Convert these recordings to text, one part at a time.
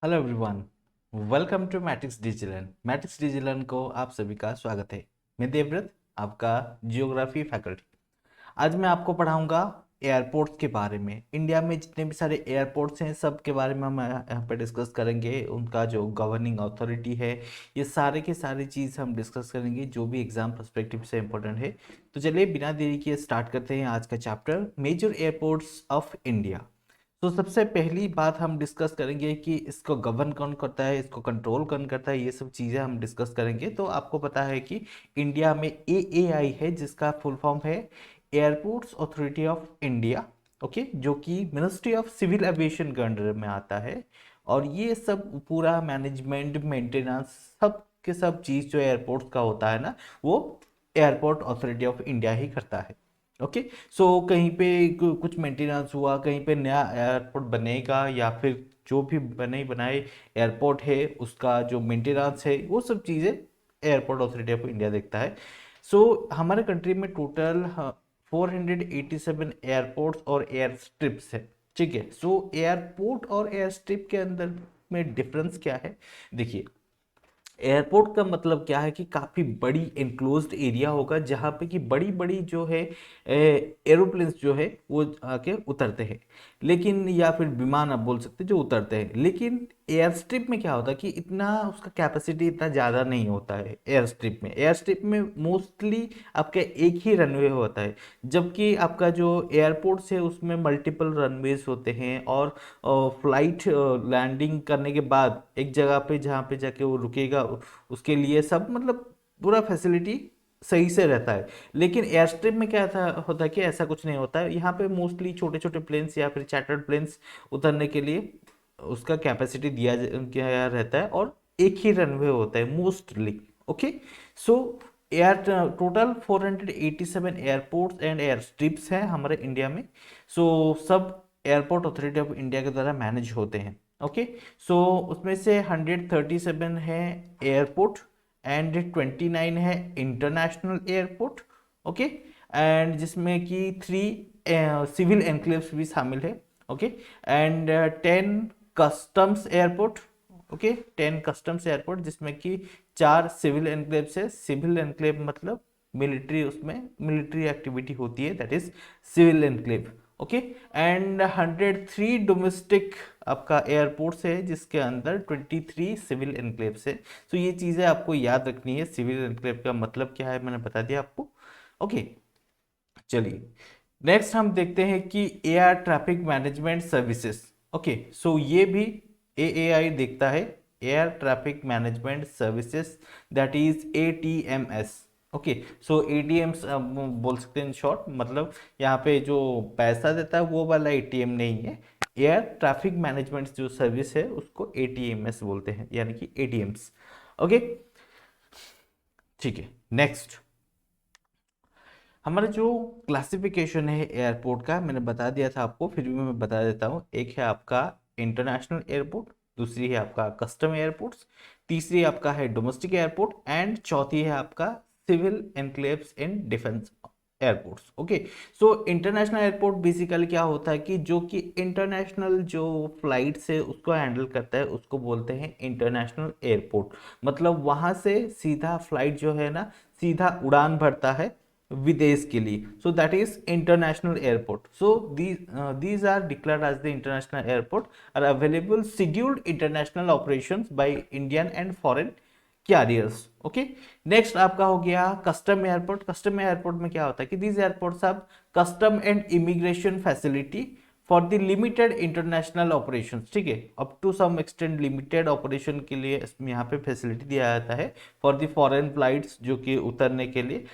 Hello everyone, welcome to Matrix Digital. Matrix Digital को आप सभी का स्वागत है। मैं देवव्रत, आपका जियोग्राफी फैकल्टी। आज मैं आपको पढ़ाऊंगा एयरपोर्ट्स के बारे में। इंडिया में जितने भी सारे एयरपोर्ट्स हैं सब के बारे में हम यहाँ पे डिस्कस करेंगे। उनका जो गवर्निंग अथॉरिटी है, ये सारे के सारी चीज़ हम डिस्कस करेंगे जो भी एग्जाम पर्सपेक्टिव से इंपॉर्टेंट है। तो चलिए बिना देरी किए स्टार्ट करते हैं आज का chapter, major airports of India. तो सबसे पहली बात हम डिस्कस करेंगे कि इसको गवर्न कौन करता है, इसको कंट्रोल कौन करता है, ये सब चीज़ें हम डिस्कस करेंगे। तो आपको पता है कि इंडिया में एएआई है, जिसका फुल फॉर्म है airports authority of India. Okay, जो कि मिनिस्ट्री ऑफ सिविल एविएशन के अंडर में आता है। और ये सब पूरा मैनेजमेंट, मेंटेनेंस, सब के सब चीज़ जो एयरपोर्ट्स का होता है ना, वो एयरपोर्ट अथॉरिटी ऑफ इंडिया ही करता है। ओके, सो कहीं पे कुछ मेंटेनेंस हुआ, कहीं पे नया एयरपोर्ट बनेगा या फिर जो भी बने बनाए एयरपोर्ट है उसका जो मेंटेनेंस है, वो सब चीज़ें एयरपोर्ट अथॉरिटी ऑफ इंडिया देखता है। सो हमारे कंट्री में टोटल 487 एयरपोर्ट्स और एयर स्ट्रिप्स है। ठीक है, सो एयरपोर्ट और एयर स्ट्रिप के अंदर में डिफरेंस क्या है, देखिए। एयरपोर्ट का मतलब क्या है कि काफ़ी बड़ी एनक्लोज्ड एरिया होगा जहाँ पे कि बड़ी बड़ी जो है एरोप्लेन्स जो है वो आके उतरते हैं। लेकिन या फिर विमान आप बोल सकते हैं जो उतरते हैं। लेकिन एयर स्ट्रिप में क्या होता है कि इतना उसका कैपेसिटी इतना ज़्यादा नहीं होता है। एयर स्ट्रिप में मोस्टली आपका एक ही रनवे होता है, जबकि आपका जो एयरपोर्ट्स है उसमें मल्टीपल रनवेज होते हैं। और फ्लाइट लैंडिंग करने के बाद एक जगह पे जहाँ पे जाके वो रुकेगा, उसके लिए सब मतलब पूरा फैसिलिटी सही से रहता है। लेकिन एयर स्ट्रिप में क्या होता है कि ऐसा कुछ नहीं होता है। यहाँ पे मोस्टली छोटे छोटे प्लेन्स या फिर चार्टर्ड प्लेन्स उतरने के लिए उसका कैपेसिटी दिया रहता है, और एक ही रनवे होता है mostly. Okay, so air total 487 airports and air strips हैं हमारे इंडिया में। सो सब एयरपोर्ट अथॉरिटी ऑफ इंडिया के द्वारा मैनेज होते हैं। ओके, सो उसमें से 137 है एयरपोर्ट एंड 29 है इंटरनेशनल एयरपोर्ट। ओके, एंड जिसमें कि 3 सिविल एनक्लेव्स भी शामिल है। Okay, and 10 customs airport. Okay, 10 customs airport जिसमें कि 4 सिविल एनक्लेव्स है। सिविल एनक्लेव मतलब मिलिट्री, उसमें मिलिट्री एक्टिविटी होती है, that is civil enclave. Okay, and 103 domestic आपका एयरपोर्ट्स है जिसके अंदर 23 सिविल एनक्लेव्स है। तो ये चीज़ें आपको याद रखनी है। सिविल एनक्लेव का मतलब क्या है मैंने बता दिया आपको। ओके, चलिए नेक्स्ट हम देखते हैं कि air traffic management services. Okay, so ये भी एएआई देखता है, air traffic management services, that is ATMS. Okay, so ATMS बोल सकते हैं इन शॉर्ट, मतलब यहाँ पे जो पैसा देता है वो वाला एटीएम नहीं है। एयर ट्रैफिक मैनेजमेंट जो सर्विस है उसको एटीएमएस बोलते हैं, यानी कि एटीएम्स। ओके, ठीक है। नेक्स्ट हमारा जो क्लासिफिकेशन है एयरपोर्ट का, मैंने बता दिया था आपको, फिर भी मैं बता देता हूँ। एक है आपका इंटरनेशनल एयरपोर्ट, दूसरी है आपका कस्टम एयरपोर्ट्स, तीसरी आपका है डोमेस्टिक एयरपोर्ट, एंड चौथी है आपका civil enclaves in defence airports. Okay, so international airport basically क्या होता है कि जो कि इंटरनेशनल जो फ्लाइट्स है उसको हैंडल करता है, उसको बोलते हैं इंटरनेशनल एयरपोर्ट। मतलब वहां से सीधा फ्लाइट जो है ना, सीधा उड़ान भरता है विदेश के लिए। सो that is international airport. So these are declared as the international airport, are available scheduled international operations by Indian and foreign carriers. Okay, next आपका हो गया कस्टम एयरपोर्ट। कस्टम एयरपोर्ट में क्या होता है कि these airports have custom and immigration facility for the limited international operations. ठीक है, up to some extend limited operation के लिए यहाँ पे फैसिलिटी दिया जाता है फॉर द फॉरेन फ्लाइट्स जो कि उतरने के लिए,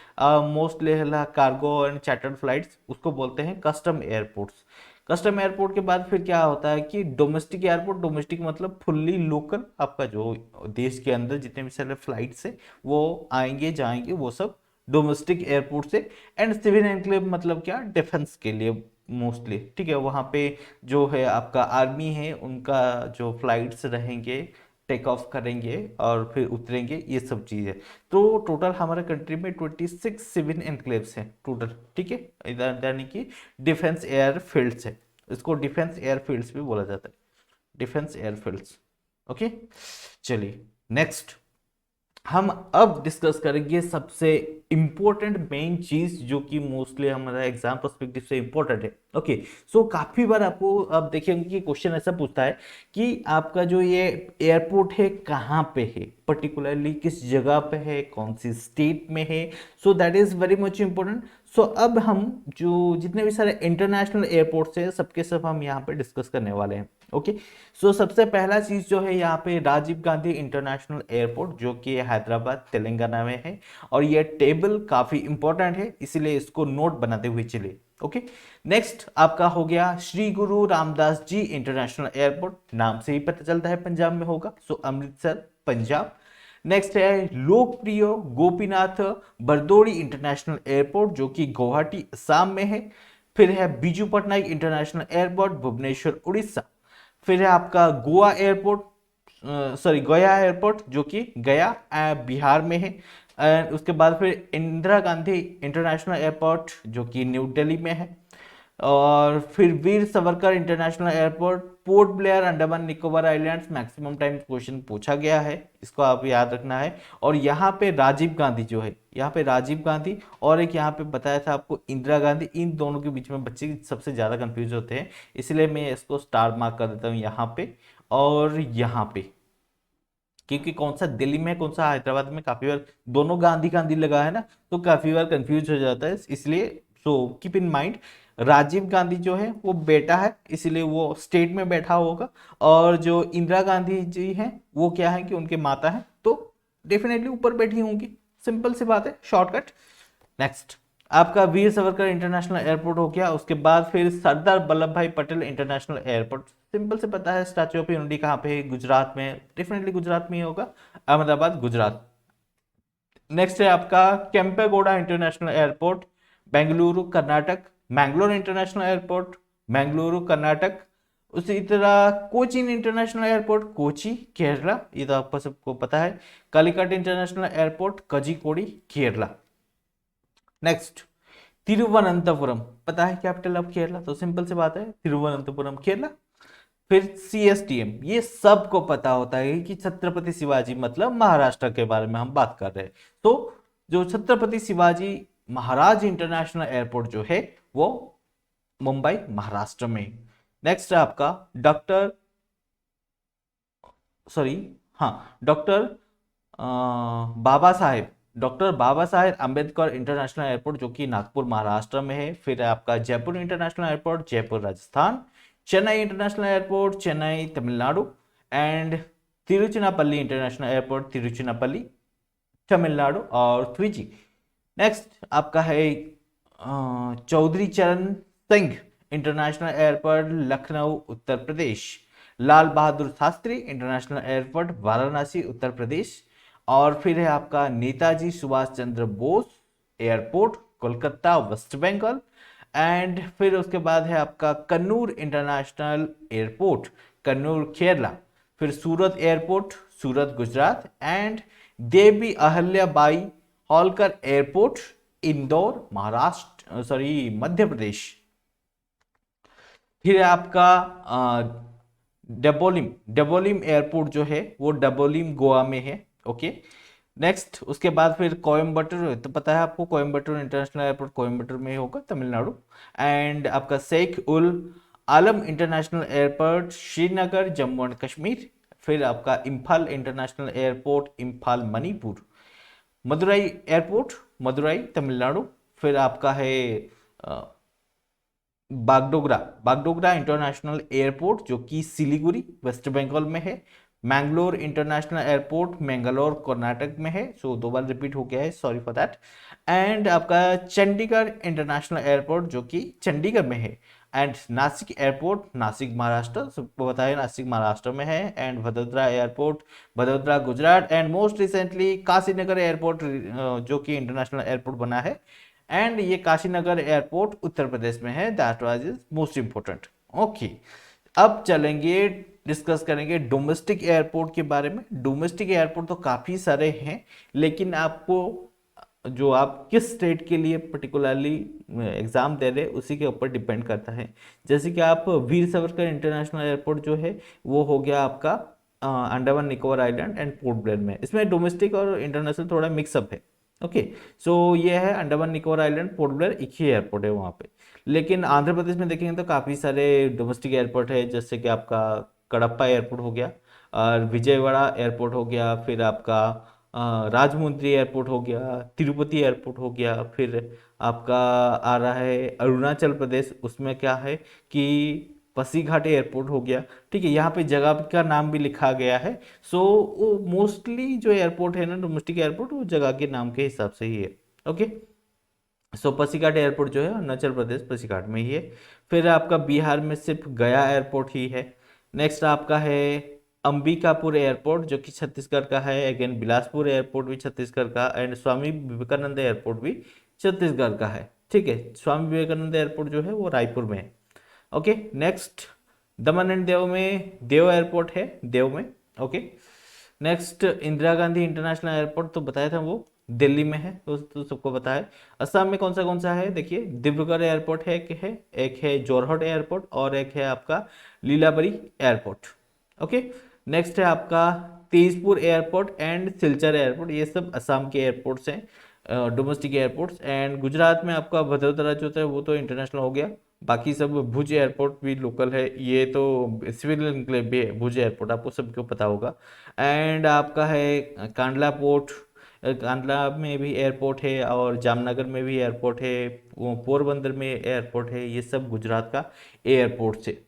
mostly cargo and chartered flights, उसको बोलते हैं कस्टम एयरपोर्ट्स। कस्टम एयरपोर्ट के बाद फिर क्या होता है कि डोमेस्टिक एयरपोर्ट। डोमेस्टिक मतलब फुल्ली लोकल, आपका जो देश के अंदर जितने भी सारे फ्लाइट्स है वो आएंगे जाएंगे, वो सब डोमेस्टिक एयरपोर्ट से। एंड सिविल एनक्लेव मतलब क्या, डिफेंस के लिए मोस्टली। ठीक है, वहाँ पे जो है आपका आर्मी है, उनका जो फ्लाइट्स रहेंगे, टेक ऑफ करेंगे और फिर उतरेंगे, ये सब चीज़ है। तो टोटल हमारे कंट्री में 26 सिविल एनक्लेव्स हैं टोटल। ठीक है, इधर यानी कि डिफेंस एयर फील्ड्स है, इसको डिफेंस एयर फील्ड्स भी बोला जाता है, डिफेंस एयर फील्ड्स। ओके, चलिए नेक्स्ट हम अब डिस्कस करेंगे सबसे इंपॉर्टेंट मेन चीज जो कि मोस्टली हमारा एग्जाम पर्सपेक्टिव से इंपॉर्टेंट है। ओके, सो काफी बार आपको अब देखेंगे कि क्वेश्चन ऐसा पूछता है कि आपका जो ये एयरपोर्ट है कहाँ पे है, पर्टिकुलरली किस जगह पे है, कौन सी स्टेट में है। So that is very much important. So अब हम जो जितने भी सारे इंटरनेशनल एयरपोर्ट्स हैं सबके सब हम यहाँ पे डिस्कस करने वाले हैं। ओके, सो सबसे पहला चीज जो है यहाँ पे राजीव गांधी इंटरनेशनल एयरपोर्ट जो कि हैदराबाद तेलंगाना में है, और ये टेबल काफी इंपॉर्टेंट है इसीलिए इसको नोट बनाते हुए चले। ओके, नेक्स्ट आपका हो गया श्री गुरु रामदास जी इंटरनेशनल एयरपोर्ट, नाम से ही पता चलता है पंजाब में होगा, सो अमृतसर पंजाब। नेक्स्ट है लोकप्रिय गोपीनाथ बरदोड़ी इंटरनेशनल एयरपोर्ट जो कि गुवाहाटी असम में है। फिर है बीजू पटनायक इंटरनेशनल एयरपोर्ट भुवनेश्वर उड़ीसा। फिर है आपका गोवा एयरपोर्ट, सॉरी गया एयरपोर्ट जो कि गया बिहार में है। एंड उसके बाद फिर इंदिरा गांधी इंटरनेशनल एयरपोर्ट जो कि न्यू दिल्ली में है। और फिर Veer Savarkar international airport Port Blair Andaman Nicobar islands, maximum time question पूछा गया है, इसको आप याद रखना है। और यहाँ पे राजीव गांधी जो है, यहाँ पे राजीव गांधी और एक यहाँ पे बताया था आपको इंदिरा गांधी, इन दोनों के बीच में बच्चे सबसे ज्यादा कंफ्यूज होते हैं, इसलिए मैं इसको स्टार मार्क कर देता हूँ यहाँ पे और यहाँ पे, क्योंकि कौन सा दिल्ली में कौन सा हैदराबाद में काफी बार दोनों गांधी गांधी लगा है ना, तो काफी बार कंफ्यूज हो जाता है, इसलिए so keep in mind Rajiv Gandhi जो है वो बेटा है इसीलिए वो स्टेट में बैठा होगा, और जो इंदिरा गांधी जी हैं वो क्या है कि उनके माता हैं, तो डेफिनेटली ऊपर बैठी होंगी, सिंपल सी बात है, शॉर्टकट। नेक्स्ट आपका वीर सावरकर इंटरनेशनल एयरपोर्ट हो गया, उसके बाद फिर सरदार वल्लभ भाई पटेल इंटरनेशनल एयरपोर्ट, सिंपल से पता है स्टैच्यू ऑफ यूनिटी कहाँ पे है, गुजरात में, डेफिनेटली गुजरात में ही होगा, अहमदाबाद गुजरात। नेक्स्ट है आपका Kempegowda international airport Bengaluru Karnataka, Mangalore international airport Mangaluru Karnataka. उसी तरह कोचीन इंटरनेशनल एयरपोर्ट कोची केरला, ये तो आपको सबको पता है। Calicut international airport Kozhikode Kerala. Next Thiruvananthapuram, पता है कैपिटल ऑफ केरला, तो सिंपल सी बात है तिरुवनंतपुरम केरला। फिर सीएसटीएम, ये सबको पता होता है कि छत्रपति शिवाजी मतलब महाराष्ट्र के बारे में हम बात कर रहे हैं, तो जो छत्रपति शिवाजी महाराज इंटरनेशनल एयरपोर्ट जो है वो मुंबई महाराष्ट्र में। नेक्स्ट है आपका डॉक्टर सॉरी हाँ doctor doctor Baba Saheb Ambedkar international airport जो कि नागपुर महाराष्ट्र में है। फिर आपका Jaipur international airport Jaipur Rajasthan. Chennai international airport Chennai Tamil Nadu. And Tiruchirappalli international airport Tiruchirappalli Tamil Nadu और त्रिची। नेक्स्ट आपका है Chaudhary Charan Singh international airport Lucknow Uttar Pradesh. Lal Bahadur Shastri international airport Varanasi Uttar Pradesh. और फिर है आपका Netaji Subhash Chandra Bose airport Kolkata west Bengal. And फिर उसके बाद है आपका कन्नूर इंटरनेशनल एयरपोर्ट कन्नूर केरला। फिर Surat airport Surat Gujarat. And Devi Ahilyabai Holkar airport Indore Maharashtra sorry Madhya Pradesh. फिर आपका डबोलिम एयरपोर्ट जो है वो डबोलिम गोवा में है। ओके, नेक्स्ट उसके बाद फिर कोयम्बटूर, तो पता है आपको कोयम्बटूर इंटरनेशनल एयरपोर्ट कोयम्बटूर में होगा तमिलनाडु। एंड आपका Sheikh ul Alam international airport Srinagar Jammu and Kashmir. फिर आपका Imphal international airport Imphal Manipur. Madurai airport Madurai Tamil Nadu. फिर आपका है बागडोगरा इंटरनेशनल एयरपोर्ट जो कि सिलीगुड़ी वेस्ट बंगाल में है। मैंगलोर इंटरनेशनल एयरपोर्ट मैंगलोर कर्नाटक में है, सो दो बार रिपीट हो गया है, सॉरी फॉर दैट। एंड आपका चंडीगढ़ इंटरनेशनल एयरपोर्ट जो कि चंडीगढ़ में है। एंड नासिक एयरपोर्ट नासिक महाराष्ट्र, सबको पता है नासिक महाराष्ट्र में है। And Vadodara airport Vadodara Gujarat. And most recently Kashinagar airport जो कि इंटरनेशनल एयरपोर्ट बना है, एंड ये काशीनगर एयरपोर्ट उत्तर प्रदेश में है, that was is most important. Okay, अब चलेंगे डिस्कस करेंगे डोमेस्टिक एयरपोर्ट के बारे में। डोमेस्टिक एयरपोर्ट तो काफी सारे हैं, लेकिन आपको जो आप किस स्टेट के लिए पर्टिकुलरली एग्जाम दे रहे हैं उसी के ऊपर डिपेंड करता है। जैसे कि आप वीर सावरकर इंटरनेशनल एयरपोर्ट जो है वो हो गया आपका Andaman Nicobar island and port Blair में। इसमें डोमेस्टिक और इंटरनेशनल थोड़ा मिक्सअप है। ओके, सो ये है Andaman Nicobar island, port Blair, एक ही एयरपोर्ट है वहाँ पे। लेकिन आंध्र प्रदेश में देखेंगे तो काफ़ी सारे डोमेस्टिक एयरपोर्ट है, जैसे कि आपका कडप्पा एयरपोर्ट हो गया, और विजयवाड़ा एयरपोर्ट हो गया, फिर आपका राजमुंद्री एयरपोर्ट हो गया, तिरुपति एयरपोर्ट हो गया, फिर आपका आ रहा है अरुणाचल प्रदेश, उसमें क्या है कि पासीघाट एयरपोर्ट हो गया। ठीक है, यहाँ पे जगह का नाम भी लिखा गया है। सो वो मोस्टली जो एयरपोर्ट है ना डोमेस्टिक एयरपोर्ट, वो जगह के नाम के हिसाब से ही है। ओके, सो पासीघाट एयरपोर्ट जो है अरुणाचल प्रदेश पासीघाट में ही है। फिर आपका बिहार में सिर्फ गया एयरपोर्ट ही है। नेक्स्ट आपका है अंबिकापुर एयरपोर्ट जो कि छत्तीसगढ़ का है। अगेन बिलासपुर एयरपोर्ट भी छत्तीसगढ़ का, एंड स्वामी विवेकानंद एयरपोर्ट भी छत्तीसगढ़ का है। ठीक है, स्वामी विवेकानंद एयरपोर्ट जो है वो रायपुर में है। ओके, नेक्स्ट दमन एंड देव में देव एयरपोर्ट है, देव में। Okay, next Indira Gandhi international airport तो बताया था वो दिल्ली में है, तो सबको पता है। असम में कौन सा है, देखिए डिब्रूगढ़ एयरपोर्ट है, एक है जोरहट एयरपोर्ट, और एक है आपका लीलाबरी एयरपोर्ट। ओके, नेक्स्ट है आपका Tezpur airport and Silchar airport, ये सब असम के एयरपोर्ट्स हैं, डोमेस्टिक एयरपोर्ट्स। एंड गुजरात में आपका वडोदरा जो है वो तो इंटरनेशनल हो गया। बाकी सब भुज एयरपोर्ट भी लोकल है, ये तो सिविल इनक्लेव भी है भुज एयरपोर्ट, आपको सबको पता होगा। एंड आपका है कांडला पोर्ट, कांडला में भी एयरपोर्ट है, और जामनगर में भी एयरपोर्ट है, पोरबंदर में एयरपोर्ट है, ये सब गुजरात का एयरपोर्ट से।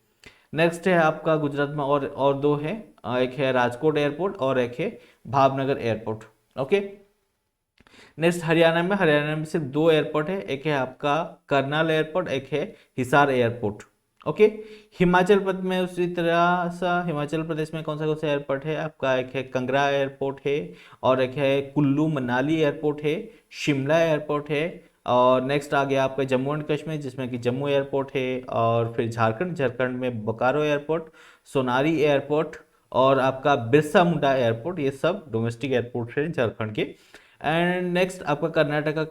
नेक्स्ट है आपका गुजरात में और दो है, एक है राजकोट एयरपोर्ट और एक है Bhavnagar airport. Okay, next Haryana में सिर्फ दो एयरपोर्ट है, एक है आपका करनाल एयरपोर्ट, एक है हिसार एयरपोर्ट। ओके, हिमाचल प्रदेश में उसी तरह सा हिमाचल प्रदेश में कौन सा एयरपोर्ट है आपका, एक है कंगरा एयरपोर्ट है, और एक है कुल्लू मनाली एयरपोर्ट है, शिमला एयरपोर्ट है। और नेक्स्ट आ गया आपका जम्मू एंड कश्मीर, जिसमें कि जम्मू एयरपोर्ट है, और फिर झारखंड में बोकारो एयरपोर्ट, सोनारी एयरपोर्ट, और आपका बिरसा मुंडा एयरपोर्ट, ये सब डोमेस्टिक एयरपोर्ट है झारखंड के। एंड नेक्स्ट आपका कर्नाटका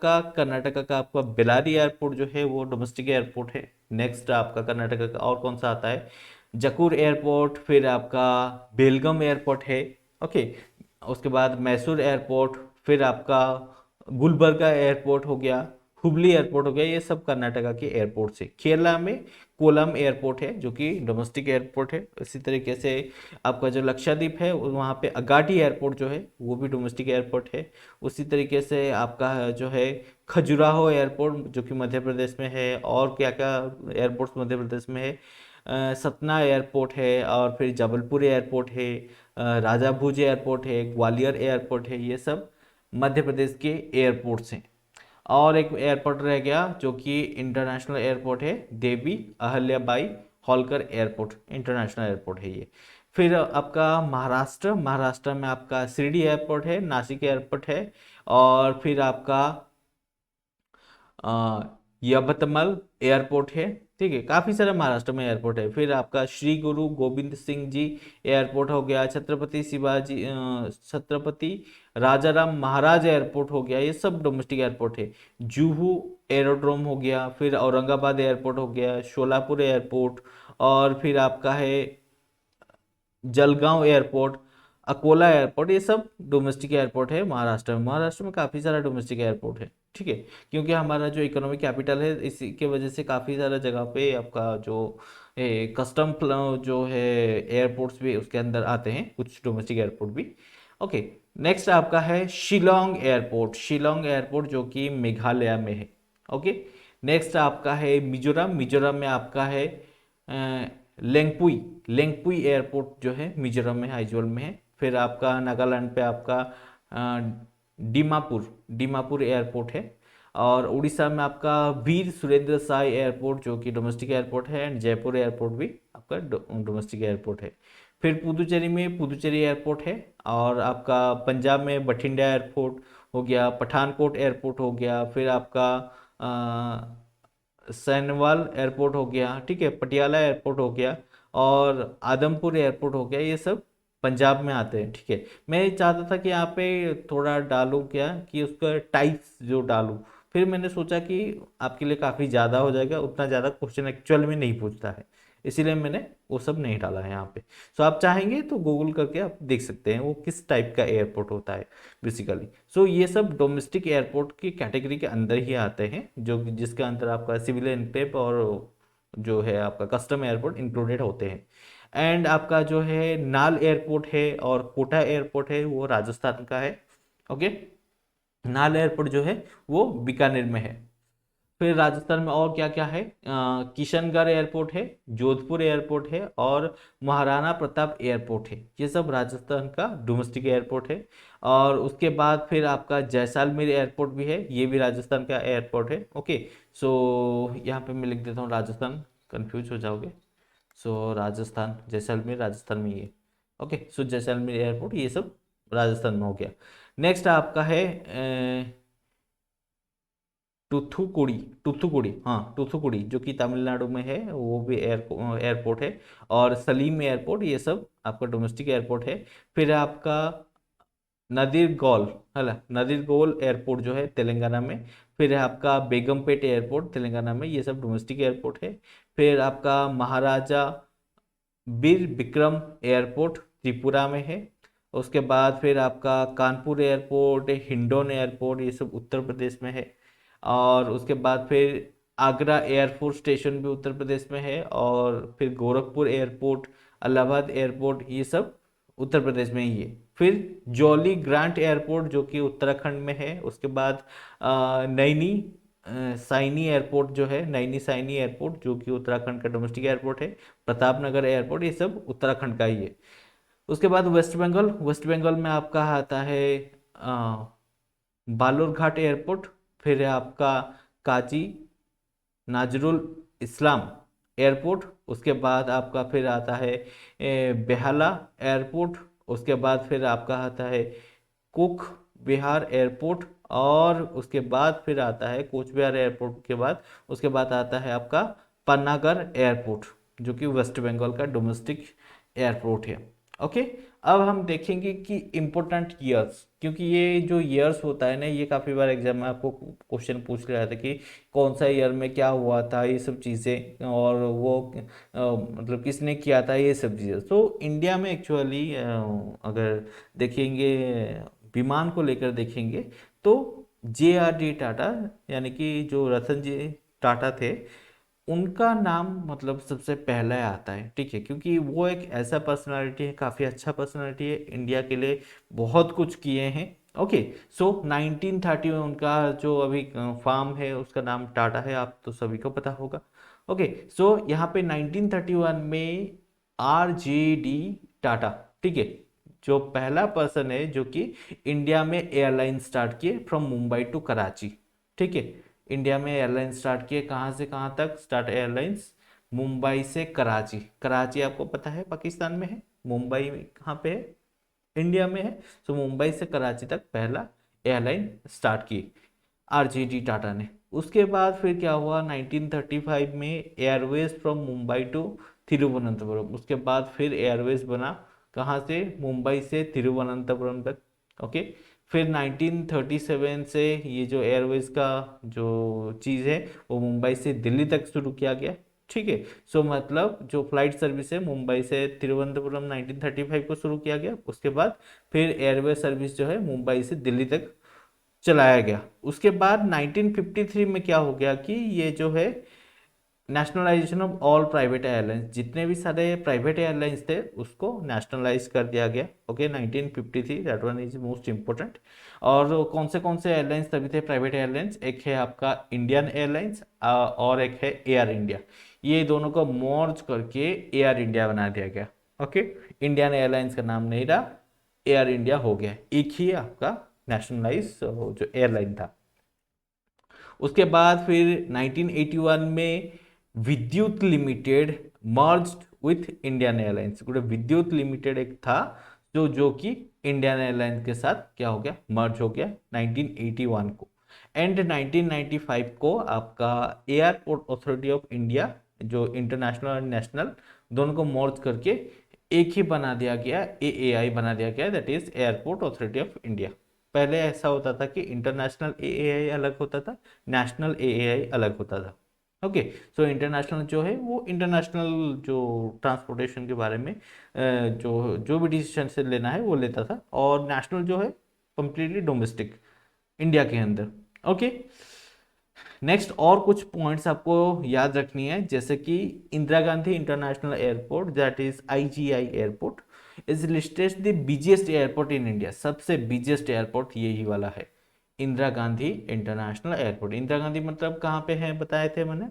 का आपका बेलारी एयरपोर्ट जो है वो डोमेस्टिक एयरपोर्ट है। नेक्स्ट आपका कर्नाटका का और कौन सा आता है, जकूर एयरपोर्ट, फिर आपका बेलगम एयरपोर्ट है। ओके, उसके बाद मैसूर एयरपोर्ट, फिर आपका गुलबर्गा एयरपोर्ट हो गया, हुबली एयरपोर्ट हो गया, ये सब कर्नाटका के एयरपोर्ट से। केरला में कोलम एयरपोर्ट है जो कि डोमेस्टिक एयरपोर्ट है। इसी तरीके से आपका जो लक्षद्वीप है वहाँ पे अगाटी एयरपोर्ट जो है वो भी डोमेस्टिक एयरपोर्ट है। उसी तरीके से आपका जो है खजुराहो एयरपोर्ट जो कि मध्य प्रदेश में है। और क्या क्या एयरपोर्ट्स मध्य प्रदेश में है, सतना एयरपोर्ट है, और फिर जबलपुर एयरपोर्ट है, राजा भुज एयरपोर्ट है, ग्वालियर एयरपोर्ट है, ये सब मध्य प्रदेश के एयरपोर्ट्स हैं। और एक एयरपोर्ट रह गया जो कि इंटरनेशनल एयरपोर्ट है, Devi Ahilyabai Holkar airport, international airport है ये। फिर आपका महाराष्ट्र में आपका शिरडी एयरपोर्ट है, नासिक एयरपोर्ट है, और फिर आपका यवतमल एयरपोर्ट है। ठीक है, काफ़ी सारे महाराष्ट्र में एयरपोर्ट है। फिर आपका श्री गुरु गोविंद सिंह जी एयरपोर्ट हो गया, छत्रपति राजाराम महाराज एयरपोर्ट हो गया, ये सब डोमेस्टिक एयरपोर्ट है। जुहू एरोड्रोम हो गया, फिर औरंगाबाद एयरपोर्ट हो गया, शोलापुर एयरपोर्ट, और फिर आपका है जलगांव एयरपोर्ट, अकोला एयरपोर्ट, ये सब डोमेस्टिक एयरपोर्ट है महाराष्ट्र में काफ़ी सारा डोमेस्टिक एयरपोर्ट है। ठीक है, क्योंकि हमारा जो इकोनॉमिक कैपिटल है इसी के वजह से काफ़ी सारा जगह पे आपका जो कस्टम जो है एयरपोर्ट्स भी उसके अंदर आते हैं, कुछ डोमेस्टिक एयरपोर्ट भी। ओके, नेक्स्ट आपका है शिलोंग एयरपोर्ट जो कि मेघालय में है। ओके, नेक्स्ट आपका है मिजोरम में आपका है लेंगपुई एयरपोर्ट जो है मिजोरम में, आइजोल में है। फिर आपका नागालैंड पे आपका दीमापुर एयरपोर्ट है। और उड़ीसा में आपका वीर सुरेंद्र साय एयरपोर्ट जो कि डोमेस्टिक एयरपोर्ट है, एंड जयपुर एयरपोर्ट भी आपका डोमेस्टिक एयरपोर्ट है। फिर पुदुचेरी में पुदुचेरी एयरपोर्ट है, और आपका पंजाब में बठिंडा एयरपोर्ट हो गया, पठानकोट एयरपोर्ट हो गया, फिर आपका सैनवाल एयरपोर्ट हो गया, ठीक है, पटियाला एयरपोर्ट हो गया, और आदमपुर एयरपोर्ट हो गया, ये सब पंजाब में आते हैं। ठीक है, मैं चाहता था कि यहाँ पे थोड़ा डालूं क्या कि उसका टाइप्स जो डालूं, फिर मैंने सोचा कि आपके लिए काफ़ी ज़्यादा हो जाएगा, उतना ज़्यादा क्वेश्चन एक्चुअल में नहीं पूछता है। इसीलिए मैंने वो सब नहीं डाला है यहाँ पे। सो आप चाहेंगे तो गूगल करके आप देख सकते हैं वो किस टाइप का एयरपोर्ट होता है बेसिकली। सो ये सब डोमेस्टिक एयरपोर्ट की कैटेगरी के अंदर ही आते हैं, जो जिसके अंदर आपका सिविल एनक्लेव और जो है आपका कस्टम एयरपोर्ट इंक्लूडेड होते हैं। एंड आपका जो है नाल एयरपोर्ट है और कोटा एयरपोर्ट है वो राजस्थान का है। ओके, नाल एयरपोर्ट जो है वो बीकानेर में है। फिर राजस्थान में और क्या क्या है, किशनगढ़ एयरपोर्ट है, जोधपुर एयरपोर्ट है और महाराणा प्रताप एयरपोर्ट है। ये सब राजस्थान का डोमेस्टिक एयरपोर्ट है। और उसके बाद फिर आपका जैसलमेर एयरपोर्ट भी है, ये भी राजस्थान का एयरपोर्ट है। ओके, सो यहाँ पे मैं लिख देता हूँ राजस्थान, कंफ्यूज हो जाओगे। सो राजस्थान, जैसलमेर राजस्थान में ये। ओके, सो जैसलमेर एयरपोर्ट ये सब राजस्थान में हो गया। नेक्स्ट आपका है टूथुकुड़ी। टूथुकुड़ी, हाँ टूथुकुड़ी, जो कि तमिलनाडु में है, वो भी एयरपोर्ट है। और सलीम एयरपोर्ट, ये सब आपका डोमेस्टिक एयरपोर्ट है। फिर आपका नदीरगोल, है ना, नदीरगोल एयरपोर्ट जो है तेलंगाना में। फिर है आपका बेगमपेट एयरपोर्ट तेलंगाना में, ये सब डोमेस्टिक एयरपोर्ट है। फिर आपका महाराजा बीर विक्रम एयरपोर्ट त्रिपुरा में है। उसके बाद फिर आपका कानपुर एयरपोर्ट, हिंडौन एयरपोर्ट, ये सब उत्तर प्रदेश में है। और उसके बाद फिर आगरा एयरफोर्स स्टेशन भी उत्तर प्रदेश में है। और फिर गोरखपुर एयरपोर्ट, इलाहाबाद एयरपोर्ट, ये सब उत्तर प्रदेश में ही है। फिर जॉली ग्रांट एयरपोर्ट जो कि उत्तराखंड में है। उसके बाद नैनी साइनी एयरपोर्ट जो है, नैनी साइनी एयरपोर्ट जो कि उत्तराखंड का डोमेस्टिक एयरपोर्ट है। प्रतापनगर एयरपोर्ट, ये सब उत्तराखंड का ही है। उसके बाद वेस्ट बंगाल, वेस्ट बंगाल में आपका आता है बालूरघाट एयरपोर्ट। फिर है आपका काजी नाजरुल इस्लाम एयरपोर्ट। उसके बाद आपका फिर आता है बेहाला एयरपोर्ट। उसके बाद फिर आपका आता है कुक बिहार एयरपोर्ट। और उसके बाद फिर आता है कोच बिहार एयरपोर्ट के बाद उसके बाद आता है आपका पन्नागर एयरपोर्ट, जो कि वेस्ट बंगाल का डोमेस्टिक एयरपोर्ट है। ओके, अब हम देखेंगे कि इम्पोर्टेंट ईयर्स, क्योंकि ये जो ईयर्स होता है ना, ये काफ़ी बार एग्जाम में आपको क्वेश्चन पूछ लिया था कि कौन सा ईयर में क्या हुआ था, ये सब चीज़ें, और वो मतलब किसने किया था, ये सब चीज़ें। तो इंडिया में एक्चुअली अगर देखेंगे, विमान को लेकर देखेंगे, तो JRD टाटा, यानी कि जो रतन जी टाटा थे, उनका नाम मतलब सबसे पहले आता है। ठीक है, क्योंकि वो एक ऐसा पर्सनालिटी है, काफ़ी अच्छा पर्सनालिटी है, इंडिया के लिए बहुत कुछ किए हैं। ओके, सो 1930 में उनका जो अभी फार्म है उसका नाम टाटा है, आप तो सभी को पता होगा। ओके, सो यहाँ पे 1931 में RJD टाटा, ठीक है, जो पहला पर्सन है जो कि इंडिया में एयरलाइन स्टार्ट किए फ्रॉम मुंबई टू कराची। ठीक है, इंडिया में एयरलाइन स्टार्ट किए, कहाँ से कहाँ तक स्टार्ट एयरलाइंस, मुंबई से कराची। कराची आपको पता है पाकिस्तान में है, मुंबई कहाँ पे है, इंडिया में है। तो मुंबई से कराची तक पहला एयरलाइन स्टार्ट की RJD टाटा ने। उसके बाद फिर क्या हुआ, 1935 में airways from Mumbai to Thiruvananthapuram. उसके बाद फिर एयरवेज बना, कहाँ से, मुंबई से तिरुवनंतपुरम तक। ओके, फिर 1937 से ये जो एयरवेज का जो चीज़ है वो मुंबई से दिल्ली तक शुरू किया गया। ठीक है, सो मतलब जो फ्लाइट सर्विस है मुंबई से तिरुवनंतपुरम 1935 को शुरू किया गया। उसके बाद फिर एयरवे सर्विस जो है मुंबई से दिल्ली तक चलाया गया। उसके बाद 1953 में क्या हो गया कि ये जो है nationalisation of all private airlines, जितने भी सारे प्राइवेट एयरलाइंस थे उसको नेशनलाइज कर दिया गया। Okay, 1953, that one is most important. और कौन से एयरलाइंस तभी थे प्राइवेट एयरलाइंस, एक है आपका इंडियन एयरलाइंस और एक है एयर इंडिया। ये दोनों को मर्ज करके एयर इंडिया बना दिया गया। ओके, इंडियन एयरलाइंस का नाम नहीं रहा, एयर इंडिया हो गया, एक ही आपका नेशनलाइज जो एयरलाइन था। उसके बाद फिर 1981 में विद्युत limited merged with Indian airlines. विद्युत लिमिटेड एक था जो कि इंडियन एयरलाइंस के साथ क्या हो गया, मर्ज हो गया 1981 को। एंड 1995 को आपका एयरपोर्ट अथॉरिटी ऑफ इंडिया, जो इंटरनेशनल और नेशनल दोनों को मर्ज करके एक ही बना दिया गया, AAI बना दिया गया, that is airport authority of India. पहले ऐसा होता था कि इंटरनेशनल AAI अलग होता था, नेशनल AAI अलग होता था। ओके। सो इंटरनेशनल जो है वो इंटरनेशनल जो ट्रांसपोर्टेशन के बारे में जो जो भी डिसीजन से लेना है वो लेता था, और नेशनल जो है कंप्लीटली डोमेस्टिक इंडिया के अंदर। ओके। नेक्स्ट और कुछ पॉइंट्स आपको याद रखनी है, जैसे कि Indira Gandhi international airport that is IGI airport is listed the biggest airport in India. सबसे बिगेस्ट एयरपोर्ट यही वाला है, इंदिरा गांधी इंटरनेशनल एयरपोर्ट। इंदिरा गांधी मतलब कहाँ पे है बताए थे मैंने,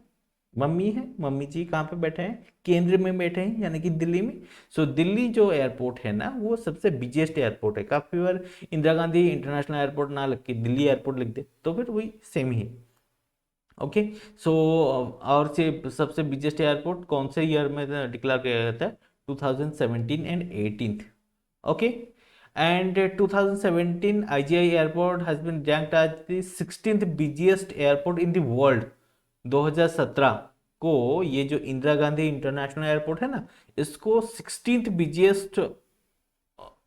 मम्मी है, मम्मी जी कहाँ पे बैठे हैं, केंद्र में बैठे हैं यानी कि दिल्ली में। सो दिल्ली जो एयरपोर्ट है ना वो सबसे बिगेस्ट एयरपोर्ट है। काफी बार इंदिरा गांधी इंटरनेशनल एयरपोर्ट ना लिख के दिल्ली एयरपोर्ट लिख दे तो फिर वही सेम ही है। ओके। सो और से सबसे बिगेस्ट एयरपोर्ट कौन से ईयर में डिक्लेयर किया गया था, 2017 and 18। Okay. And 2017 IGI airport has been ranked as the 16th biggest airport in the world. 2017 को ये जो इंदिरा गांधी इंटरनेशनल एयरपोर्ट है ना, इसको 16th बिगेस्ट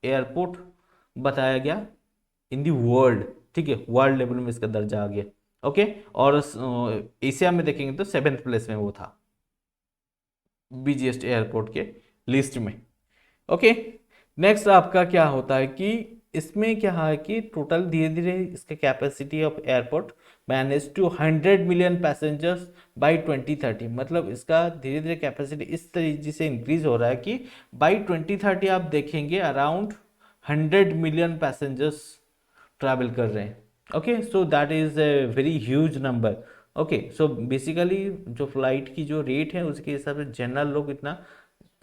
एयरपोर्ट बताया गया इन दी वर्ल्ड। ठीक है, वर्ल्ड लेवल में इसका दर्जा आ गया। ओके। और एशिया में देखेंगे तो 7th प्लेस में वो था बिगेस्ट एयरपोर्ट के लिस्ट में। ओके। नेक्स्ट आपका क्या होता है कि इसमें क्या है कि टोटल धीरे धीरे इसका capacity of airport manage to 100 million passengers by 2030। मतलब इसका धीरे धीरे कैपेसिटी इस तरीके से इंक्रीज हो रहा है कि बाय 2030 आप देखेंगे अराउंड 100 मिलियन पैसेंजर्स ट्रैवल कर रहे हैं। Okay. So that is a very huge number. Okay. So basically जो फ्लाइट की जो रेट है उसके हिसाब से जनरल लोग इतना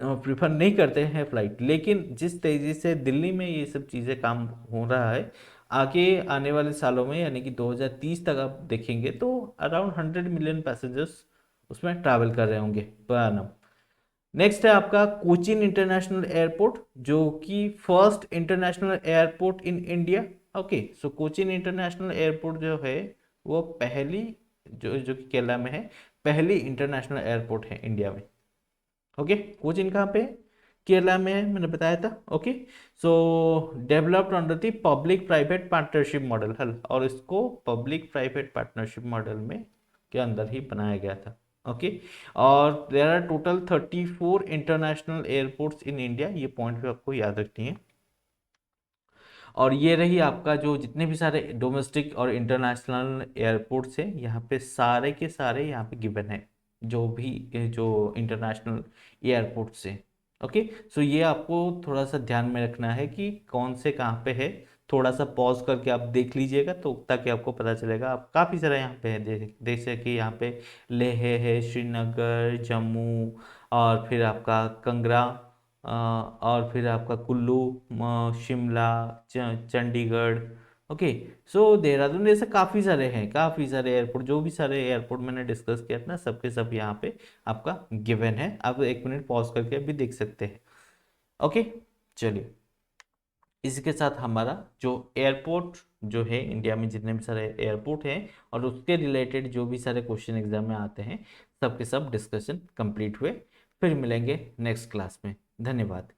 प्रिफर नहीं करते हैं फ्लाइट, लेकिन जिस तेजी से दिल्ली में ये सब चीज़ें काम हो रहा है, आगे आने वाले सालों में यानी कि 2030 तक आप देखेंगे तो अराउंड 100 मिलियन पैसेंजर्स उसमें ट्रैवल कर रहे होंगे पर annum। नेक्स्ट है आपका कोचिन इंटरनेशनल एयरपोर्ट, जो कि first international airport in India. Okay. So Cochin international airport जो है वो पहली जो जो कि केरला में है, पहली इंटरनेशनल एयरपोर्ट है इंडिया में। ओके। कोचिन कहाँ पे है, केरला में है, मैंने बताया था। Okay. So developed under the public private partnership model हल, और इसको पब्लिक प्राइवेट पार्टनरशिप मॉडल में के अंदर ही बनाया गया था। ओके। और there are total 34 international airports in India, ये पॉइंट भी आपको याद रखनी है। और ये रही आपका जो जितने भी सारे डोमेस्टिक और इंटरनेशनल एयरपोर्ट्स हैं, यहाँ पे सारे के सारे यहाँ पे गिवन है, जो भी जो इंटरनेशनल एयरपोर्ट्स हैं। ओके। सो ये आपको थोड़ा सा ध्यान में रखना है कि कौन से कहाँ पे है। थोड़ा सा पॉज करके आप देख लीजिएगा तो ताकि आपको पता चलेगा। आप काफ़ी सारे यहाँ पे है, जैसे कि यहाँ पे लेह है, श्रीनगर, जम्मू, और फिर आपका कंगरा, और फिर आपका कुल्लू, शिमला, चंडीगढ़। ओके। सो देहरादून, ऐसे काफ़ी सारे हैं, काफ़ी सारे एयरपोर्ट, जो भी सारे एयरपोर्ट मैंने डिस्कस किया था ना सबके सब यहाँ पे आपका गिवन है। आप 1 मिनट पॉज करके भी देख सकते हैं। ओके। चलिए, इसी के साथ हमारा जो एयरपोर्ट जो है इंडिया में जितने भी सारे एयरपोर्ट हैं और उसके रिलेटेड जो भी सारे क्वेश्चन एग्जाम में आते हैं सबके सब डिस्कशन कंप्लीट हुए। फिर मिलेंगे नेक्स्ट क्लास में। धन्यवाद।